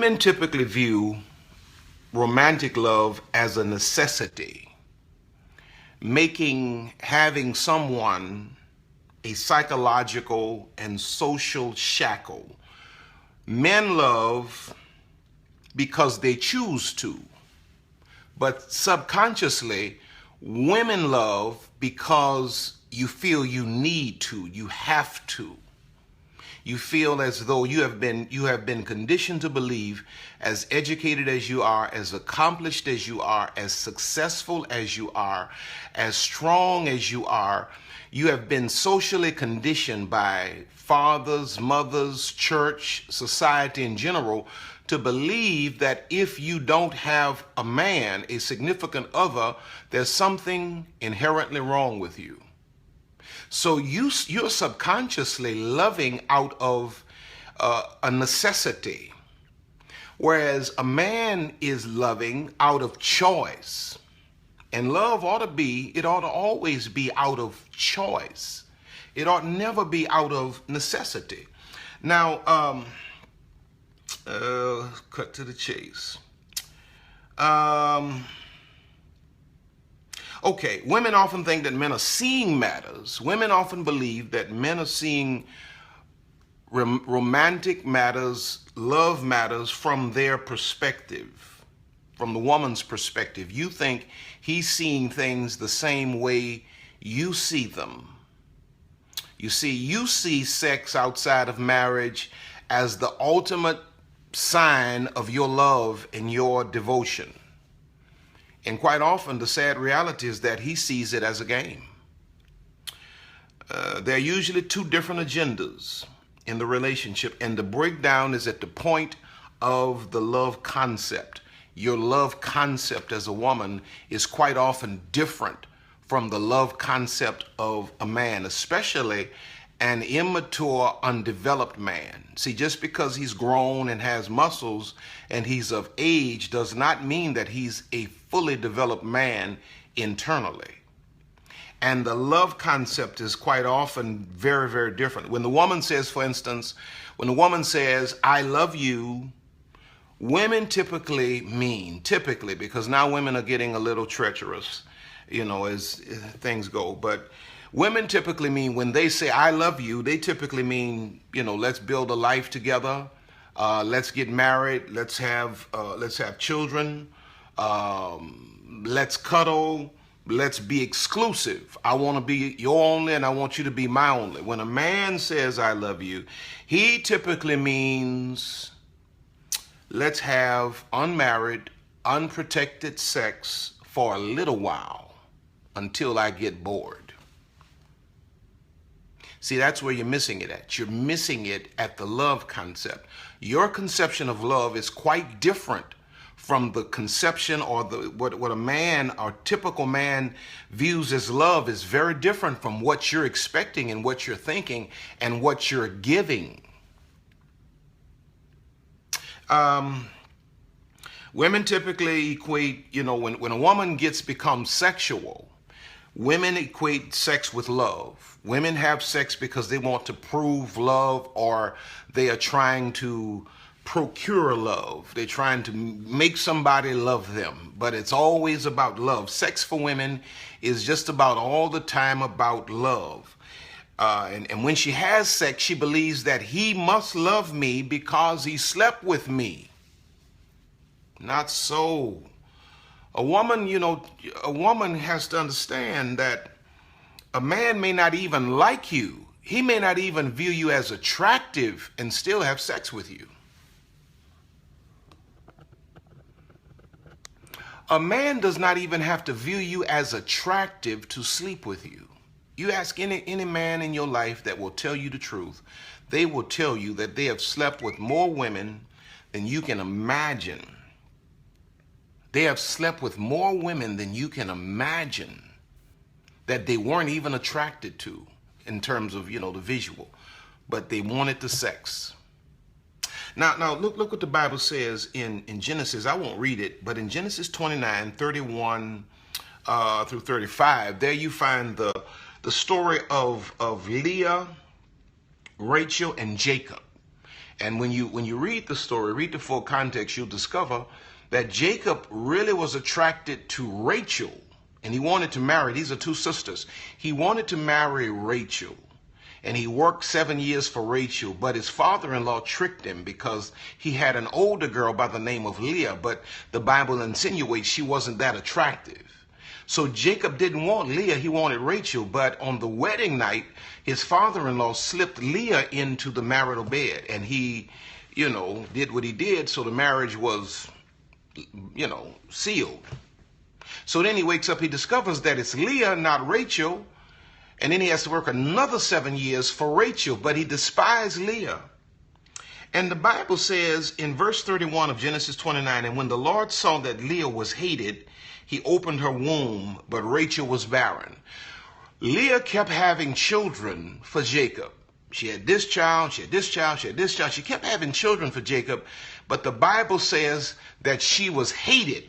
Women typically view romantic love as a necessity, making having someone a psychological and social shackle. Men love because they choose to, but subconsciously, women love because you feel you need to, you have to. You feel as though you have been conditioned to believe, as educated as you are, as accomplished as you are, as successful as you are, as strong as you are, you have been socially conditioned by fathers, mothers, church, society in general, to believe that if you don't have a man, a significant other, there's something inherently wrong with you. So you're subconsciously loving out of a necessity, whereas a man is loving out of choice. And love ought to always be out of choice. It ought never be out of necessity. Now, cut to the chase. Okay, women often think that men are seeing matters. Women often believe that men are seeing romantic matters, love matters from their perspective, from the woman's perspective. You think he's seeing things the same way you see them. You see sex outside of marriage as the ultimate sign of your love and your devotion. And quite often, the sad reality is that he sees it as a game. There are usually two different agendas in the relationship, and the breakdown is at the point of the love concept. Your love concept as a woman is quite often different from the love concept of a man, especially an immature, undeveloped man. See, just because he's grown and has muscles and he's of age does not mean that he's a fully developed man internally. And the love concept is quite often very, very different. When the woman says, for instance, when the woman says, I love you, women typically, because now women are getting a little treacherous, as things go, but women typically mean, when they say I love you, they typically mean, let's build a life together, let's get married, let's have children, let's cuddle, let's be exclusive. I want to be your only and I want you to be my only. When a man says I love you, he typically means let's have unmarried, unprotected sex for a little while until I get bored. See, that's where you're missing it at. You're missing it at the love concept. Your conception of love is quite different from the conception or what a man or typical man views as love is very different from what you're expecting and what you're thinking and what you're giving. Women typically equate, when a woman becomes sexual, women equate sex with love. Women have sex because they want to prove love, or they are trying to procure love. They're trying to make somebody love them, but it's always about love. Sex for women is just about all the time about love. And when she has sex, she believes that he must love me because he slept with me. Not so. A woman has to understand that a man may not even like you. He may not even view you as attractive and still have sex with you. A man does not even have to view you as attractive to sleep with you. You ask any man in your life that will tell you the truth, they will tell you that they have slept with more women than you can imagine. They have slept with more women than you can imagine that they weren't even attracted to in terms of, the visual, but they wanted the sex. Now look what the Bible says in Genesis. I won't read it, but in Genesis 29, 31 through 35, there you find the story of Leah, Rachel, and Jacob. And when you read the story, read the full context, you'll discover that Jacob really was attracted to Rachel, and he wanted to marry. These are two sisters. He wanted to marry Rachel, and he worked 7 years for Rachel, but his father-in-law tricked him because he had an older girl by the name of Leah, but the Bible insinuates she wasn't that attractive. So Jacob didn't want Leah, he wanted Rachel, but on the wedding night, his father-in-law slipped Leah into the marital bed, and he, did what he did, so the marriage was, sealed. So then he wakes up, he discovers that it's Leah, not Rachel, and then he has to work another 7 years for Rachel, but he despised Leah. And the Bible says in verse 31 of Genesis 29, and when the Lord saw that Leah was hated, he opened her womb, but Rachel was barren. Leah kept having children for Jacob. She had this child, she had this child, she had this child. She kept having children for Jacob, but the Bible says that she was hated.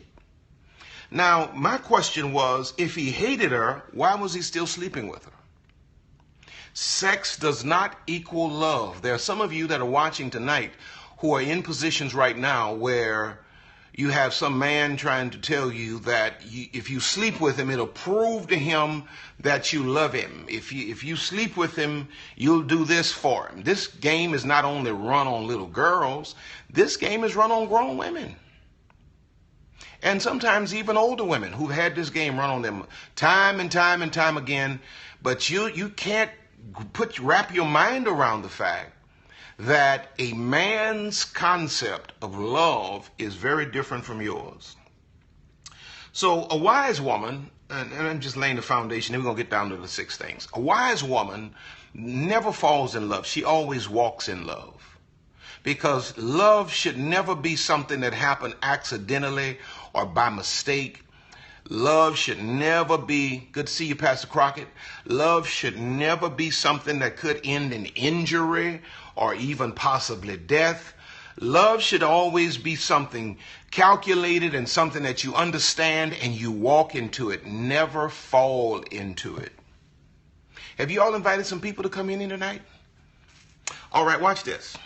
Now, my question was, if he hated her, why was he still sleeping with her? Sex does not equal love. There are some of you that are watching tonight who are in positions right now where you have some man trying to tell you that if you sleep with him, it'll prove to him that you love him. If you sleep with him, you'll do this for him. This game is not only run on little girls, this game is run on grown women. And sometimes even older women who've had this game run on them time and time and time again. But you can't wrap your mind around the fact that a man's concept of love is very different from yours. So a wise woman, and I'm just laying the foundation, then we're going to get down to the 6 things. A wise woman never falls in love. She always walks in love. Because love should never be something that happened accidentally or by mistake. Love should never be, good to see you, Pastor Crockett. Love should never be something that could end in injury or even possibly death. Love should always be something calculated and something that you understand and you walk into it, never fall into it. Have you all invited some people to come in here tonight? All right, watch this.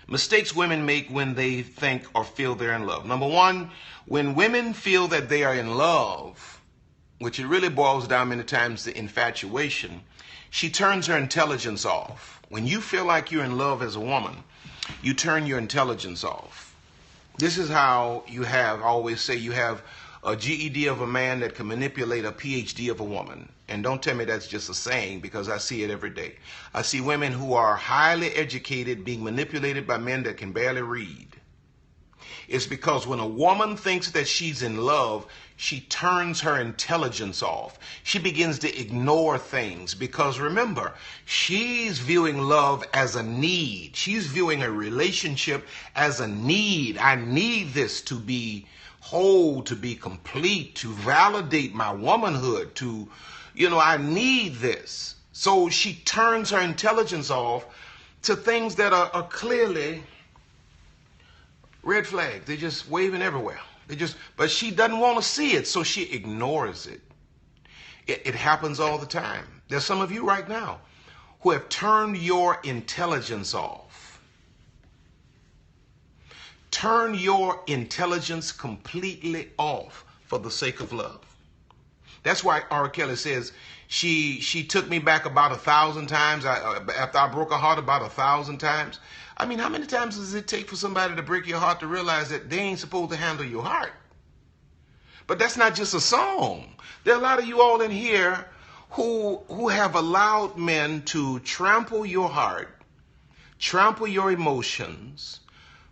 Mistakes women make when they think or feel they're in love. Number 1, when women feel that they are in love, which it really boils down many times to infatuation, she turns her intelligence off. When you feel like you're in love as a woman, you turn your intelligence off. This is how I always say you have a GED of a man that can manipulate a PhD of a woman. And don't tell me that's just a saying, because I see it every day. I see women who are highly educated being manipulated by men that can barely read. It's because when a woman thinks that she's in love, she turns her intelligence off. She begins to ignore things because, remember, she's viewing love as a need. She's viewing a relationship as a need. I need this to be whole, to be complete, to validate my womanhood, I need this. So she turns her intelligence off to things that are clearly red flags. They're just waving everywhere. But she doesn't want to see it, so she ignores it. It happens all the time. There's some of you right now who have turned your intelligence off. Turn your intelligence completely off for the sake of love. That's why R. Kelly says, she took me back about 1,000 times. After I broke her heart about 1,000 times. I mean, how many times does it take for somebody to break your heart to realize that they ain't supposed to handle your heart? But that's not just a song. There are a lot of you all in here who have allowed men to trample your heart, trample your emotions,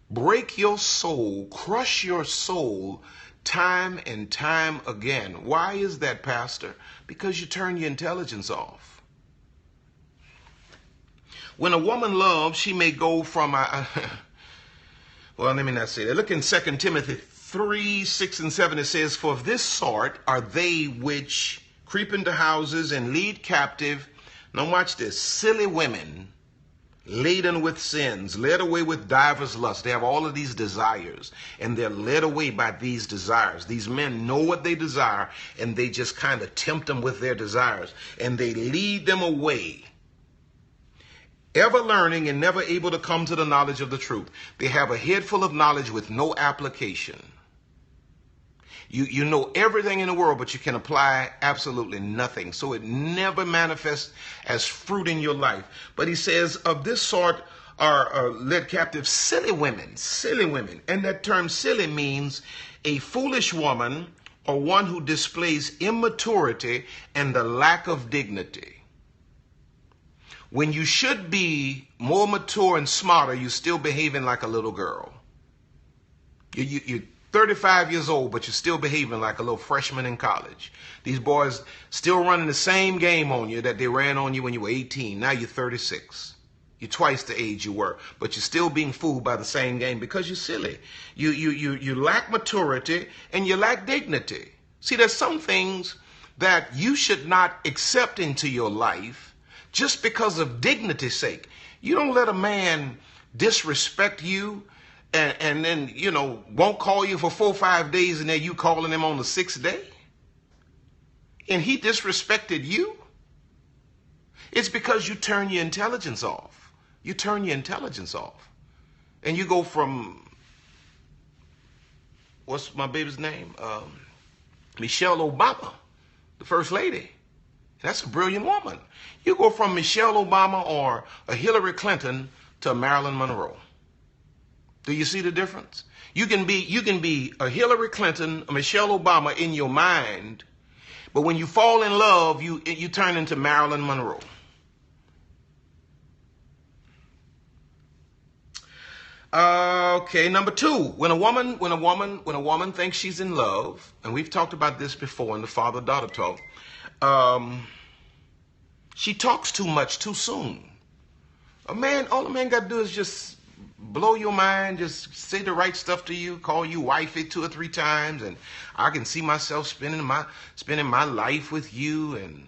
break your soul, crush your soul time and time again. Why is that, Pastor? Because you turn your intelligence off. When a woman loves, she may go from, well, let me not say that. Look in 2 Timothy 3, 6, and 7. It says, for of this sort are they which creep into houses and lead captive. Now watch this. Silly women, laden with sins, led away with divers lusts. They have all of these desires, and they're led away by these desires. These men know what they desire, and they just kind of tempt them with their desires, and they lead them away. ever learning and never able to come to the knowledge of the truth. They have a head full of knowledge with no application. You know everything in the world, but you can apply absolutely nothing. So it never manifests as fruit in your life. But he says, of this sort are led captive silly women, silly women. And that term silly means a foolish woman or one who displays immaturity and the lack of dignity. When you should be more mature and smarter, you're still behaving like a little girl. You're 35 years old, but you're still behaving like a little freshman in college. These boys still running the same game on you that they ran on you when you were 18. Now you're 36. You're twice the age you were, but you're still being fooled by the same game because you're silly. You lack maturity and you lack dignity. See, there's some things that you should not accept into your life just because of dignity's sake. You don't let a man disrespect you and then, you know, won't call you for 4 or 5 days and then you calling him on the 6th day. And he disrespected you. It's because you turn your intelligence off. You turn your intelligence off. And you go from, what's my baby's name? Michelle Obama, the first lady. That's a brilliant woman. You go from Michelle Obama or a Hillary Clinton to a Marilyn Monroe. Do you see the difference? You can be a Hillary Clinton, a Michelle Obama in your mind, but when you fall in love, you turn into Marilyn Monroe. Okay, number 2, when a woman thinks she's in love, and we've talked about this before in the father-daughter talk, she talks too much too soon. All a man got to do is just blow your mind, just say the right stuff to you, call you wifey 2 or 3 times, and I can see myself spending my life with you, and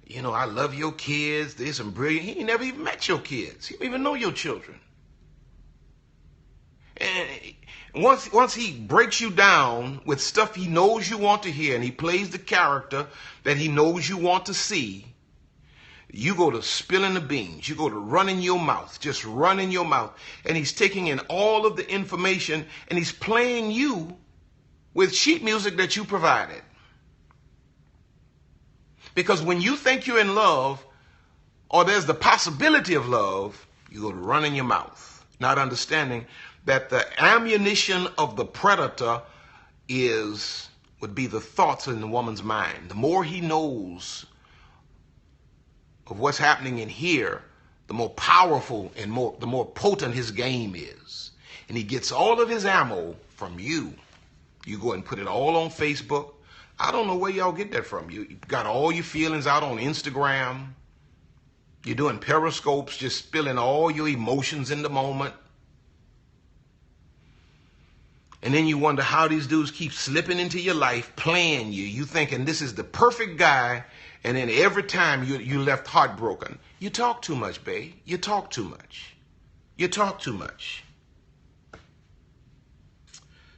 you know, I love your kids. There's some brilliant. He never even met your kids. He don't even know your children. And once he breaks you down with stuff he knows you want to hear, and he plays the character that he knows you want to see, you go to spilling the beans. You go to running your mouth, just running your mouth. And he's taking in all of the information and he's playing you with sheet music that you provided. Because when you think you're in love, or there's the possibility of love, you go to running your mouth, not understanding that the ammunition of the predator would be the thoughts in the woman's mind. The more he knows of what's happening in here, the more powerful and the more potent his game is. And he gets all of his ammo from you. You go and put it all on Facebook. I don't know where y'all get that from. You got all your feelings out on Instagram. You're doing periscopes, just spilling all your emotions in the moment. And then you wonder how these dudes keep slipping into your life, playing you. You thinking this is the perfect guy. And then every time you left heartbroken. You talk too much, babe. You talk too much. You talk too much.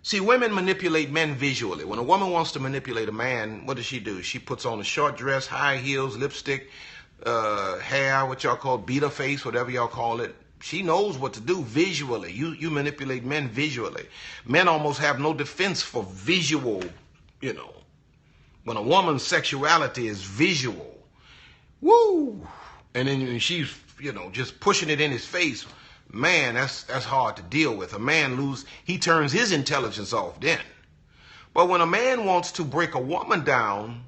See, women manipulate men visually. When a woman wants to manipulate a man, what does she do? She puts on a short dress, high heels, lipstick, hair, what y'all call beater face, whatever y'all call it. She knows what to do visually. You manipulate men visually. Men almost have no defense for visual, you know. When a woman's sexuality is visual, woo, and then she's, you know, just pushing it in his face, man, that's hard to deal with. A man he turns his intelligence off then. But when a man wants to break a woman down,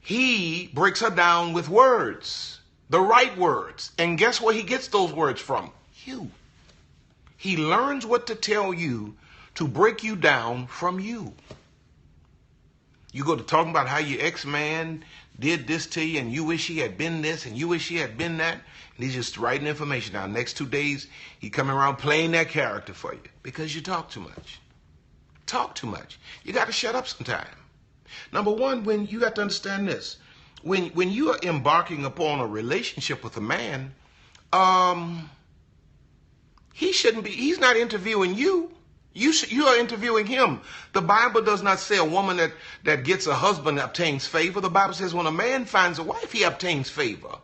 he breaks her down with words, the right words. And guess where he gets those words from? You. He learns what to tell you to break you down from you. You go to talking about how your ex-man did this to you and you wish he had been this and you wish he had been that. And he's just writing information down. Next 2 days, he coming around playing that character for you because you talk too much. Talk too much. You got to shut up sometime. Number 1, when you got to understand this. When you are embarking upon a relationship with a man, he's not interviewing you. You are interviewing him. The Bible does not say a woman that gets a husband obtains favor. The Bible says when a man finds a wife, he obtains favor.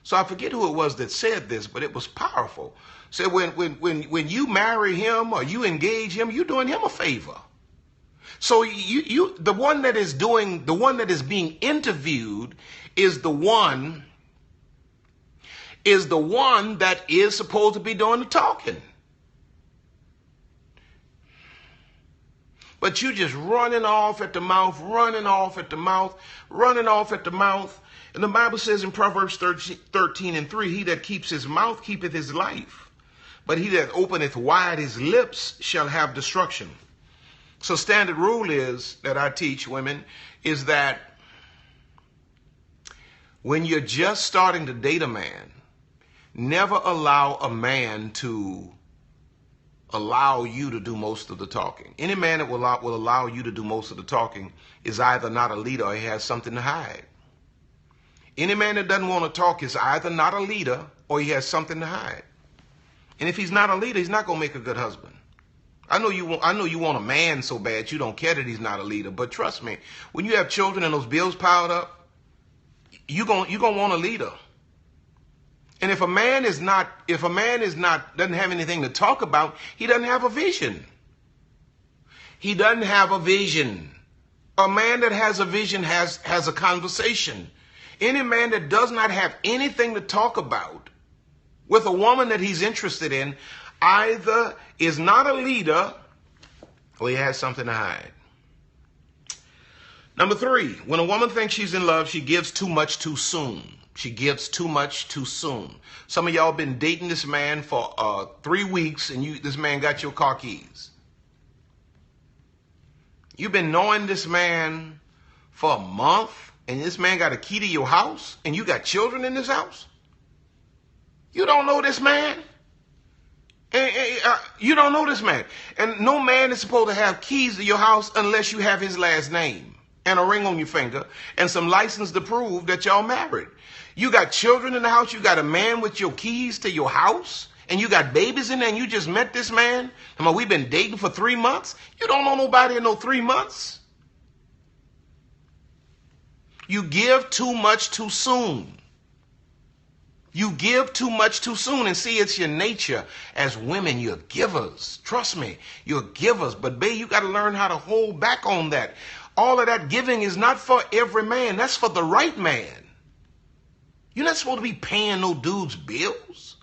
So I forget who it was that said this, but it was powerful. Said when you marry him or you engage him, you're doing him a favor. So the one that is being interviewed is the one that is supposed to be doing the talking. But you just running off at the mouth, running off at the mouth, running off at the mouth. And the Bible says in Proverbs 13:3, he that keeps his mouth keepeth his life, but he that openeth wide his lips shall have destruction. So standard rule is that I teach women is that when you're just starting to date a man, never allow a man to allow you to do most of the talking. Any man that will allow you to do most of the talking is either not a leader or he has something to hide. Any man that doesn't want to talk is either not a leader or he has something to hide. And if he's not a leader, he's not going to make a good husband. I know you want a man so bad you don't care that he's not a leader, but trust me, when you have children and those bills piled up, you're going to want a leader. And if a man doesn't have anything to talk about, he doesn't have a vision. He doesn't have a vision. A man that has a vision has a conversation. Any man that does not have anything to talk about with a woman that he's interested in either is not a leader or he has something to hide. Number 3, when a woman thinks she's in love, she gives too much too soon. She gives too much too soon. Some of y'all been dating this man for 3 weeks and this man got your car keys. You've been knowing this man for a month and this man got a key to your house and you got children in this house? You don't know this man? You don't know this man. And no man is supposed to have keys to your house unless you have his last name and a ring on your finger and some license to prove that y'all married. You got children in the house. You got a man with your keys to your house and you got babies in there and you just met this man. I mean, we've been dating for 3 months. You don't know nobody in no 3 months. You give too much too soon. You give too much too soon. And see, it's your nature. As women, you're givers. Trust me, you're givers. But babe, you got to learn how to hold back on that. All of that giving is not for every man. That's for the right man. You're not supposed to be paying no dude's bills.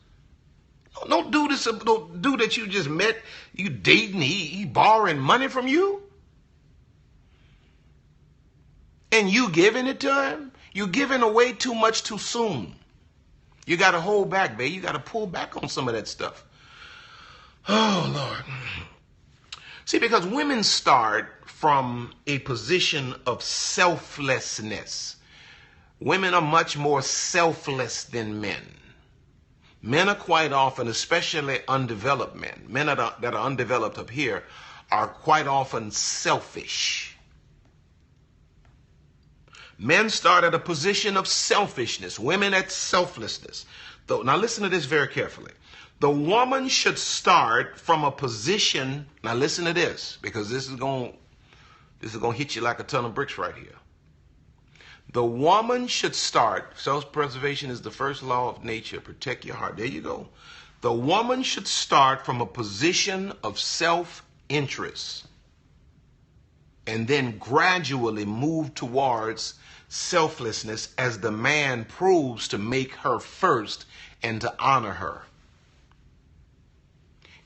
No dude that you just met, you dating, he borrowing money from you. And you giving it to him. You're giving away too much too soon. You got to hold back, babe. You got to pull back on some of that stuff. Oh, Lord. See, because women start from a position of selflessness. Women are much more selfless than men. Men are quite often, especially undeveloped men that are undeveloped up here, are quite often selfish. Men start at a position of selfishness, women at selflessness. Now listen to this very carefully. The woman should start from a position, now listen to this, because this is going to hit you like a ton of bricks right here. The woman should start, self-preservation is the first law of nature, protect your heart. There you go. The woman should start from a position of self-interest and then gradually move towards selflessness as the man proves to make her first and to honor her.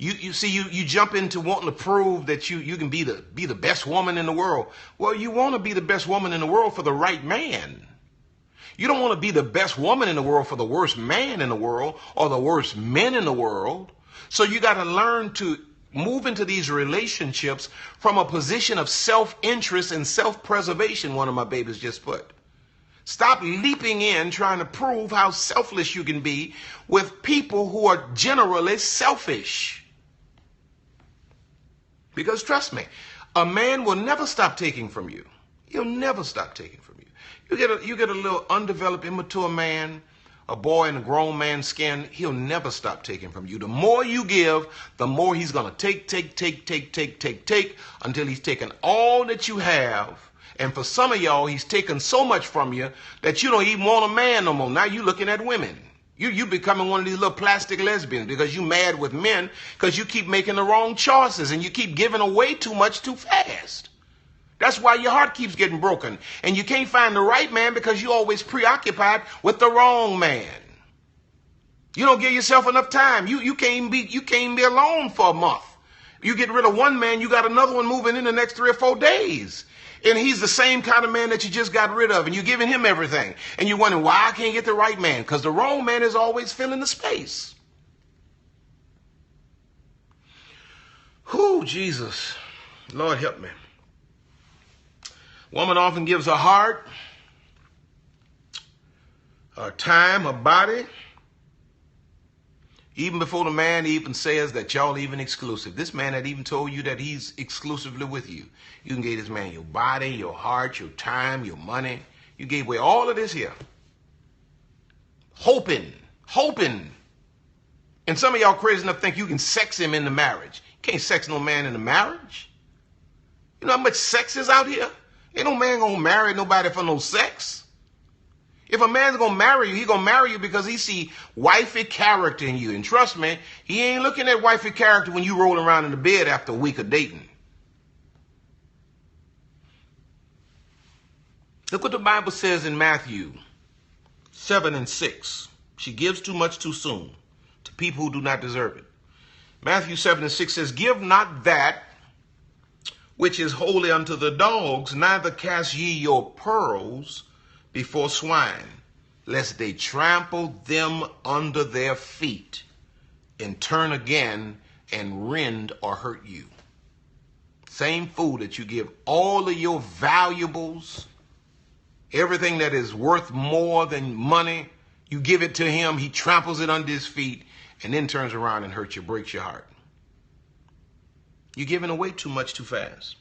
You see, you jump into wanting to prove that you can be the best woman in the world. Well, you want to be the best woman in the world for the right man. You don't want to be the best woman in the world for the worst man in the world or the worst men in the world. So you got to learn to move into these relationships from a position of self-interest and self-preservation, one of my babies just put. Stop leaping in trying to prove how selfless you can be with people who are generally selfish. Because trust me, a man will never stop taking from you. He'll never stop taking from you. You get a little undeveloped, immature man, a boy in a grown man's skin, he'll never stop taking from you. The more you give, the more he's going to take until he's taken all that you have And for some of y'all, he's taken so much from you that you don't even want a man no more. Now you looking at women. You becoming one of these little plastic lesbians because you mad with men because you keep making the wrong choices and you keep giving away too much too fast. That's why your heart keeps getting broken. And you can't find the right man because you're always preoccupied with the wrong man. You don't give yourself enough time. You can't be alone for a month. You get rid of one man, you got another one moving in the next 3 or 4 days. And he's the same kind of man that you just got rid of, and you're giving him everything. And you're wondering, why I can't get the right man? Because the wrong man is always filling the space. Whew, Jesus. Lord help me. Woman often gives her heart, her time, her body, even before the man even says that y'all even exclusive. This man had even told you that he's exclusively with you. You can give this man your body, your heart, your time, your money. You gave away all of this here. Hoping. And some of y'all crazy enough to think you can sex him in the marriage. You can't sex no man in the marriage. You know how much sex is out here? Ain't no man gonna marry nobody for no sex. If a man's gonna marry you, he gonna marry you because he see wifey character in you. And trust me, he ain't looking at wifey character when you roll around in the bed after a week of dating. Look what the Bible says in Matthew 7 and 6. She gives too much too soon to people who do not deserve it. Matthew 7 and 6 says, give not that which is holy unto the dogs, neither cast ye your pearls before swine, lest they trample them under their feet and turn again and rend or hurt you. Same fool that you give all of your valuables, everything that is worth more than money, you give it to him, he tramples it under his feet, and then turns around and hurts you, breaks your heart. You're giving away too much too fast.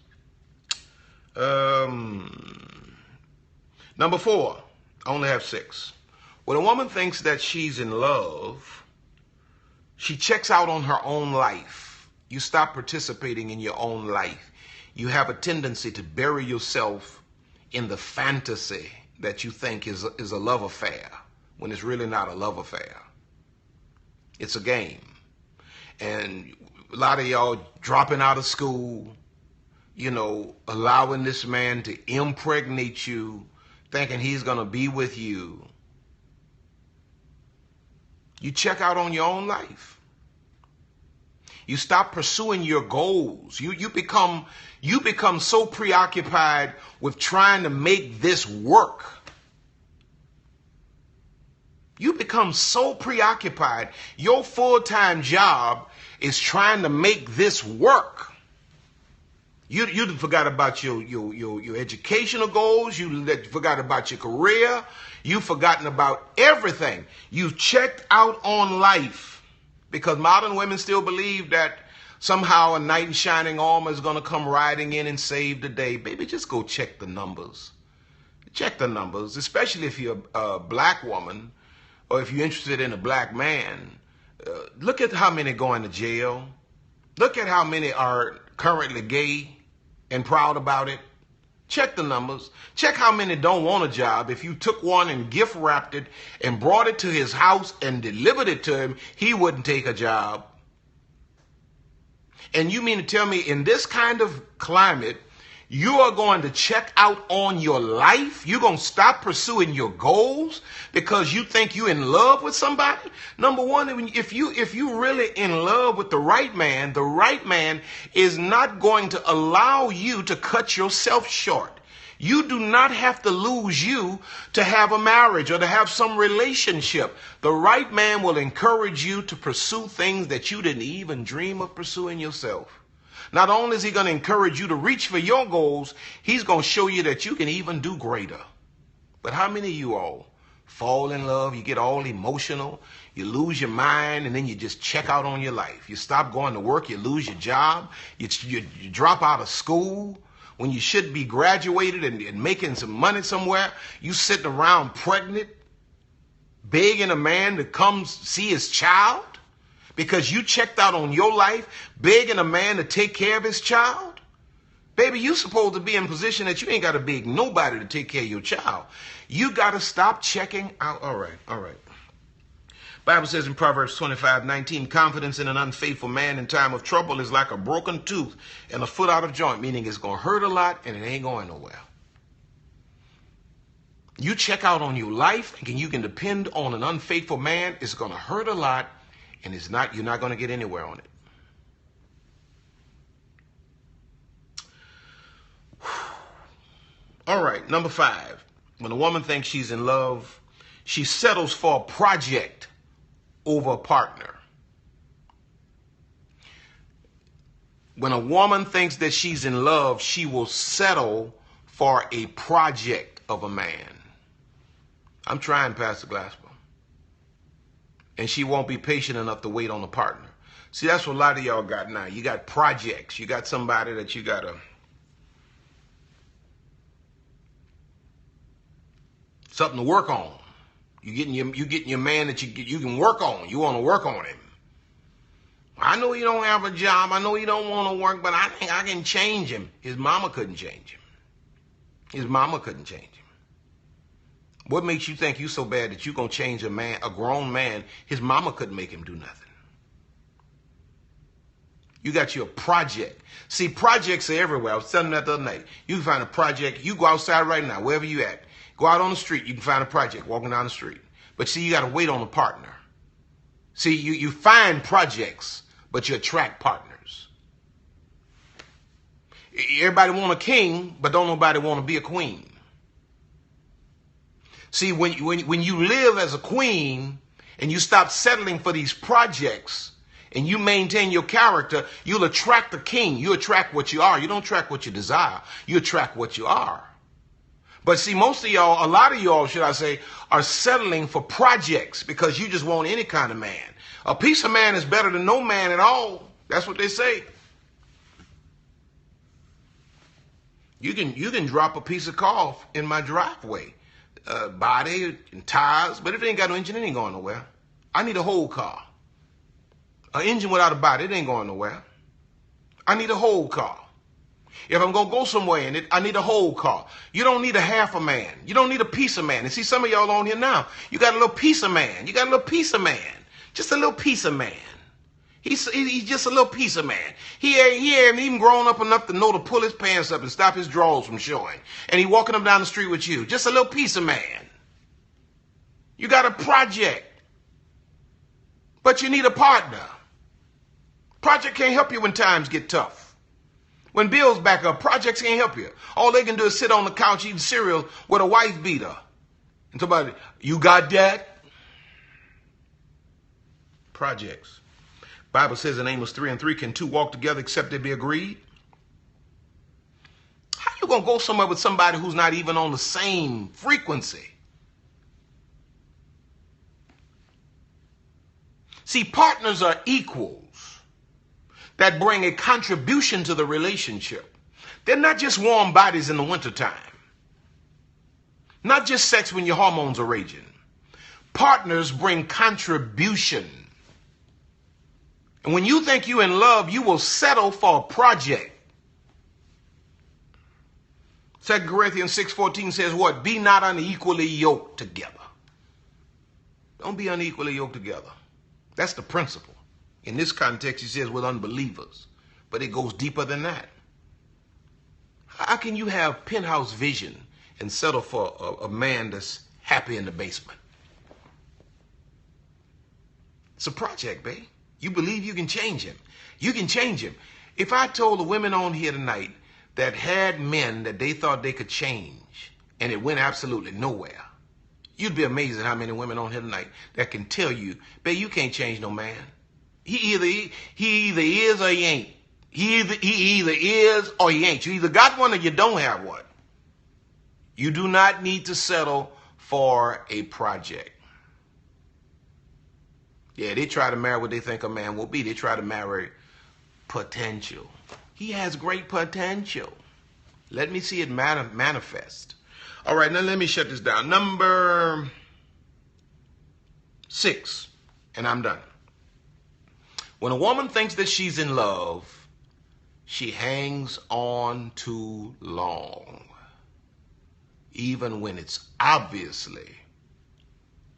Number 4, I only have 6. When a woman thinks that she's in love, she checks out on her own life. You stop participating in your own life. You have a tendency to bury yourself in the fantasy that you think is a love affair, when it's really not a love affair. It's a game. And a lot of y'all dropping out of school, you know, allowing this man to impregnate you, thinking he's going to be with you. You check out on your own life. You stop pursuing your goals. You become so preoccupied with trying to make this work. You become so preoccupied. Your full-time job is trying to make this work. You forgot about your educational goals. You forgot about your career. You've forgotten about everything. You've checked out on life because modern women still believe that somehow a knight in shining armor is going to come riding in and save the day. Baby, just go check the numbers. Check the numbers, especially if you're a black woman or if you're interested in a black man. Look at how many going to jail. Look at how many are currently gay and proud about it. Check the numbers. Check how many don't want a job. If you took one and gift wrapped it and brought it to his house and delivered it to him, he wouldn't take a job. And you mean to tell me in this kind of climate, you are going to check out on your life? You're going to stop pursuing your goals because you think you're in love with somebody? Number one, if you're really in love with the right man is not going to allow you to cut yourself short. You do not have to lose you to have a marriage or to have some relationship. The right man will encourage you to pursue things that you didn't even dream of pursuing yourself. Not only is he going to encourage you to reach for your goals, he's going to show you that you can even do greater. But how many of you all fall in love, you get all emotional, you lose your mind, and then you just check out on your life? You stop going to work, you lose your job, you drop out of school. When you should be graduated and making some money somewhere, you sitting around pregnant, begging a man to come see his child because you checked out on your life, begging a man to take care of his child. Baby, you supposed to be in a position that you ain't got to beg nobody to take care of your child. You got to stop checking out. All right. Bible says in Proverbs 25:19, confidence in an unfaithful man in time of trouble is like a broken tooth and a foot out of joint, meaning it's going to hurt a lot and it ain't going nowhere. You check out on your life and you can depend on an unfaithful man. It's going to hurt a lot and you're not going to get anywhere on it. All right, number 5. When a woman thinks she's in love, she settles for a project over a partner. When a woman thinks that she's in love, she will settle for a project of a man. I'm trying, Pastor Glasper. And she won't be patient enough to wait on a partner. See, that's what a lot of y'all got now. You got projects. You got somebody that you got to something to work on. You getting your man that you can work on. You want to work on him. I know you don't have a job. I know you don't want to work, but I think I can change him. His mama couldn't change him. His mama couldn't change him. What makes you think you so bad that you gonna change a man, a grown man? His mama couldn't make him do nothing. You got your project. See, projects are everywhere. I was telling you that the other night. You can find a project. You go outside right now, wherever you at. Go out on the street, you can find a project walking down the street. But see, you got to wait on a partner. See, you find projects, but you attract partners. Everybody want a king, but don't nobody want to be a queen. See, when you live as a queen and you stop settling for these projects and you maintain your character, you'll attract the king. You attract what you are. You don't attract what you desire. You attract what you are. But see, most of y'all, a lot of y'all, should I say, are settling for projects because you just want any kind of man. A piece of man is better than no man at all. That's what they say. You can drop a piece of car in my driveway, body and tires, but if it ain't got no engine, it ain't going nowhere. I need a whole car. An engine without a body, it ain't going nowhere. I need a whole car. If I'm going to go somewhere in it, I need a whole car. You don't need a half a man. You don't need a piece of man. And see, some of y'all on here now, you got a little piece of man. You got a little piece of man. Just a little piece of man. He's just a little piece of man. He ain't even grown up enough to know to pull his pants up and stop his drawers from showing. And he walking up down the street with you. Just a little piece of man. You got a project. But you need a partner. Project can't help you when times get tough. When bills back up, projects can't help you. All they can do is sit on the couch eating cereal with a wife beater. And somebody, you got that? Projects. Bible says in Amos 3:3, can two walk together except they be agreed? How you going to go somewhere with somebody who's not even on the same frequency? See, partners are equals that bring a contribution to the relationship. They're not just warm bodies in the wintertime. Not just sex when your hormones are raging. Partners bring contribution. And when you think you're in love, you will settle for a project. 2 Corinthians 6:14 says what? Be not unequally yoked together. Don't be unequally yoked together. That's the principle. In this context, he says with unbelievers, but it goes deeper than that. How can you have penthouse vision and settle for a man that's happy in the basement? It's a project, babe. You believe you can change him. You can change him. If I told the women on here tonight that had men that they thought they could change and it went absolutely nowhere, you'd be amazed at how many women on here tonight that can tell you, babe, you can't change no man. He either is or he ain't. He either is or he ain't. You either got one or you don't have one. You do not need to settle for a project. Yeah, they try to marry what they think a man will be. They try to marry potential. He has great potential. Let me see it manifest. All right, now let me shut this down. Number 6, and I'm done. When a woman thinks that she's in love, She hangs on too long, even when it's obviously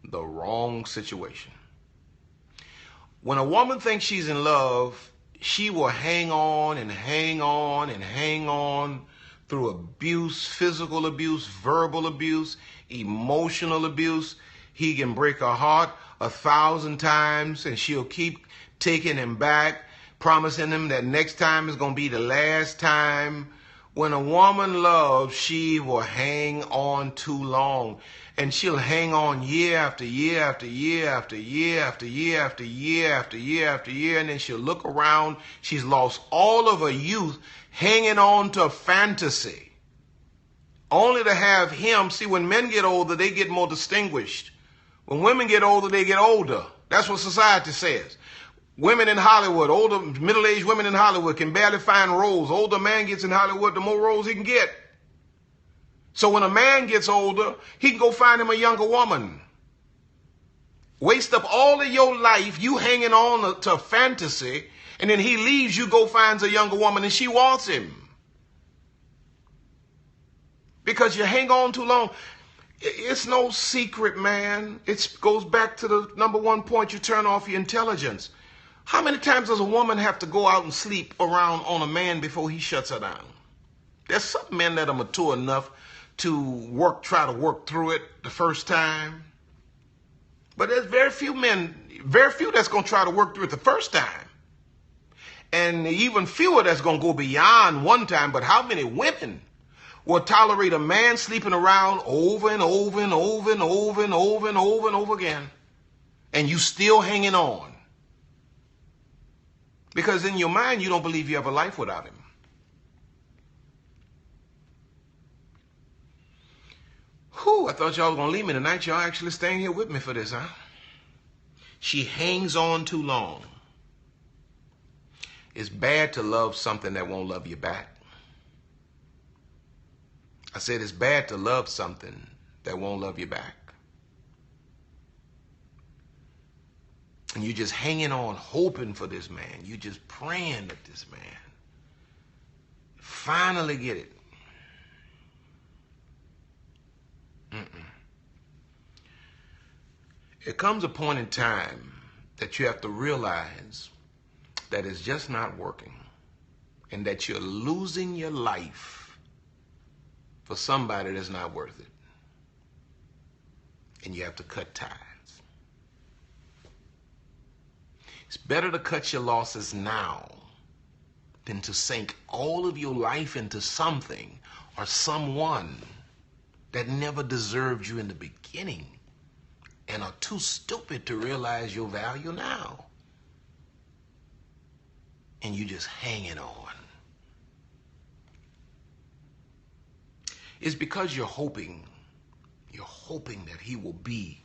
the wrong situation. When a woman thinks she's in love, she will hang on and hang on and hang on through abuse, physical abuse, verbal abuse, emotional abuse. He can break her heart 1,000 times and she'll keep taking him back, promising him that next time is going to be the last time. When a woman loves, she will hang on too long. And she'll hang on year after year after year after year after year after year after year after year. And then she'll look around. She's lost all of her youth hanging on to fantasy. Only to have him. See, when men get older, they get more distinguished. When women get older, they get older. That's what society says. Women in Hollywood, older middle-aged women in Hollywood can barely find roles. Older man gets in Hollywood, the more roles he can get. So when a man gets older, he can go find him a younger woman. Waste up all of your life, you hanging on to fantasy, and then he leaves, you go finds a younger woman and she wants him. Because you hang on too long. It's no secret, man. It goes back to the number one point, you turn off your intelligence. How many times does a woman have to go out and sleep around on a man before he shuts her down? There's some men that are mature enough to try to work through it the first time. But there's very few that's going to try to work through it the first time. And even fewer that's going to go beyond one time. But how many women will tolerate a man sleeping around over and over and over and over and over and over and over again, and you still hanging on? Because in your mind, you don't believe you have a life without him. Whew, I thought y'all was going to leave me tonight. Y'all actually staying here with me for this, huh? She hangs on too long. It's bad to love something that won't love you back. I said it's bad to love something that won't love you back. And you're just hanging on, hoping for this man. You're just praying that this man finally get it. It comes a point in time that you have to realize that it's just not working and that you're losing your life for somebody that's not worth it. And you have to cut ties. It's better to cut your losses now than to sink all of your life into something or someone that never deserved you in the beginning and are too stupid to realize your value now. And you just hanging on. It's because you're hoping that he will be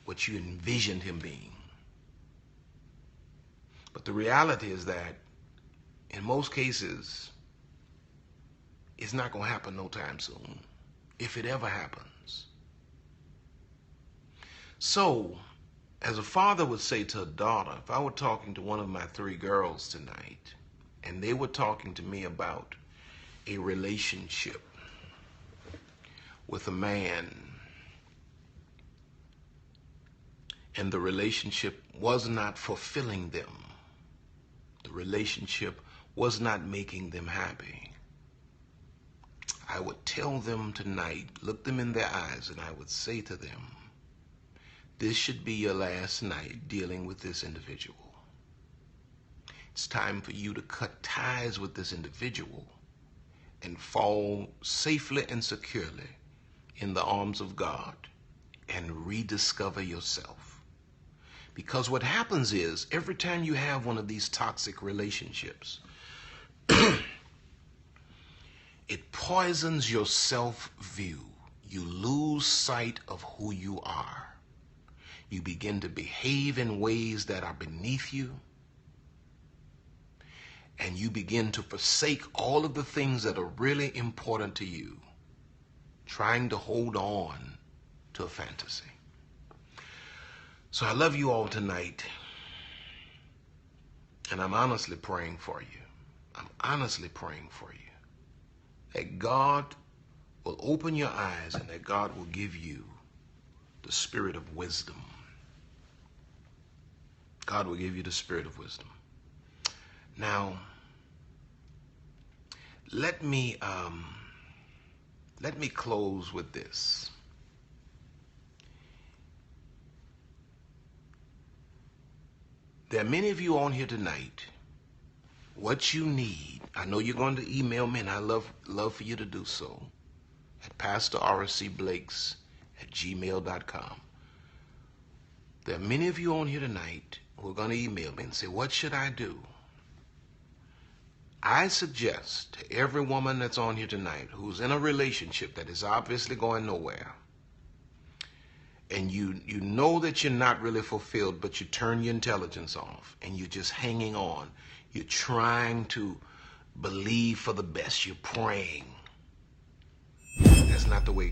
what you envisioned him being. But the reality is that in most cases, it's not going to happen no time soon, if it ever happens. So, as a father would say to a daughter, if I were talking to one of my 3 girls tonight, and they were talking to me about a relationship with a man, and the relationship was not fulfilling them, the relationship was not making them happy, I would tell them tonight, look them in their eyes, and I would say to them, this should be your last night dealing with this individual. It's time for you to cut ties with this individual and fall safely and securely in the arms of God and rediscover yourself. Because what happens is, every time you have one of these toxic relationships, it poisons your self-view. You lose sight of who you are. You begin to behave in ways that are beneath you. And you begin to forsake all of the things that are really important to you, trying to hold on to a fantasy. So I love you all tonight, and I'm honestly praying for you. I'm honestly praying for you that God will open your eyes and that God will give you the spirit of wisdom. God will give you the spirit of wisdom. Now, let me close with this. There are many of you on here tonight. What you need, I know you're going to email me, and I love for you to do so, at pastorrcblakes@gmail.com. There are many of you on here tonight who are going to email me and say, what should I do? I suggest to every woman that's on here tonight who's in a relationship that is obviously going nowhere, and you know that you're not really fulfilled, but you turn your intelligence off and you're just hanging on. You're trying to believe for the best. You're praying. That's not the way.